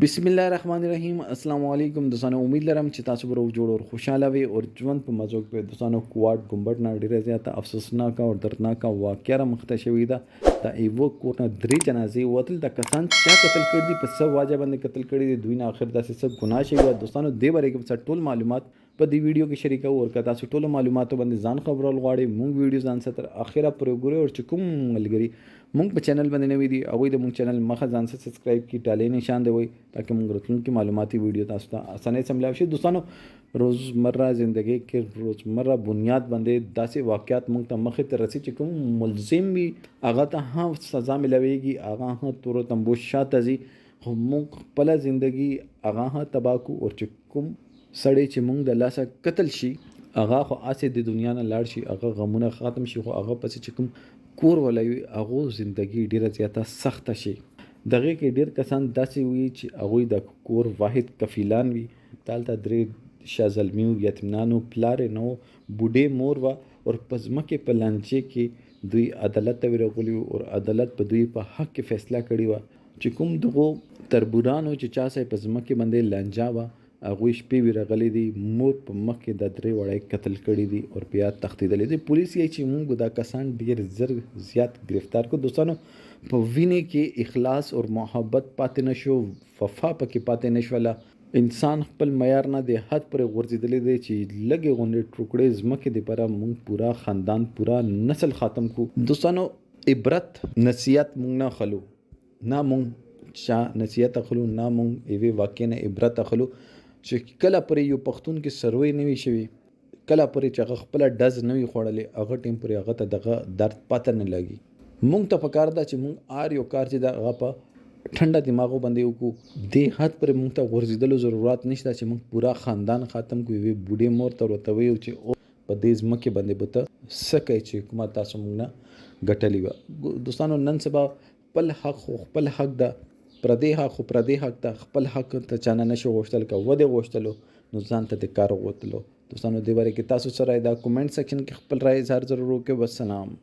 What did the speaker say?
बिस्मिल्लाहिर्रहमानिर्रहीम अस्सलाम वालेकुम दोस्तانو उम्मीद लरम چې تاسو به روغ جوړ او خوشاله وي او ژوند په مزو کې دوستانو کوارټ ګمبټ نه ډیره زیاته افسوسناک او دردناک واقعه را مخته شوې ده د ایوو کوټ نه درې جنازې وتل د کسان چې قتل کړي دي په څه واجب باندې قتل کړي دي دوی نه اخر داسې څه ګناه شوی دوستانو دې باره کې څه ټول معلومات په دې ویډیو کې شریکو او که تاسو ټول معلوماتو باندې ځان خبرول غواړئ مونږ ویډیو ځان ستر اخره پرې ګورئ او چې کوم ملګری مونږ په چینل باندې نوی دي هغوی د مونږ چینل مخه ځان سره سبسکرایب کړي ټاله نشان دی وای تاکہ مونږ راتلونکي معلوماتي ویډیو تاسو ته اسانه سم ملاوي شي دوستانو روزمره زندگی کې روزمره بنیاد باندې داسې واقعات مونږ ته مخې ته رسي چې کوم ملزم وي هغه ته هم سزا ملويږي هغه هم تور تمبو شاته ځي خو مونږ خپل ژوندۍ هغه هم تباہ کو او چې کوم سړی چې مونږ د لاسه قتل شي هغه خو اسې د دنیا نه لاړ شي هغه غمونه ختم شي خو هغه پس چې کوم کور ولوي هغه ژوندۍ ډیره زیاته سخت شي دغه کې ډیر کسان داسې وي چې هغه د کور واحد کفیلان وي تالته درې شازلمیو یتیمانو پلار نو بوډې مور وا او پزمکه په لانجه کې دوی عدالت ته ورغلي او عدالت په دوی په حق کې فیصله کړی و چې کوم دغه تربورانو چې چا سه پزمکه باندې لانجا وا هغه شپې ورغلي دي مور په مخ کې د درې وړای قتل کړي دي او بیا تښتیدلې دي پولیس یې چې موږ دا کسان ډیر زیات گرفتار کو دوستانو په وینې کې اخلاص او محبت پاتې نشو وفا پکې پاتې نشوله انسان خپل معیار نه دی حد پر غورځېدلې دی چې لګي غونډې ټوکړې زمکه دی پر موږ پورا خاندان پورا نسل ختم کو دوستانو عبرت نصیحت موږ نه خلو نه موږ چا نصیحت خلو نه موږ ایوي واقع نه عبرت خلو چې کله پر یو پښتون کې سروي نه وي شوی کله پر چې خپل ډز نه وي خوړلې هغه ټیم پر هغه ته دغه درد پاتې نه لګي مونږ ته پکار دا چې مونږ یو کار چې دا هغه په ټنډه دماغو باندې وکړو دې حد پر مونږ ته ورزیدلو ضرورت نشته چې مونږ پورا خاندان ختم کوو وی بوډې مور ته ورته وي چې په دې ځمکه باندې بوته سکه چې حکومت تاسو مونږ نه ګټلې و دوستانو نن سبا خپل حق دا پردې حق ته خپل حق ته چانه نشو غوښتل کا وده غوښتلو نو ځان ته د کار غوښتلو دوستانو دې باره کې تاسو سره دا کمنټ سیکشن کې خپل رائے اظهار ضرور وکړئ والسلام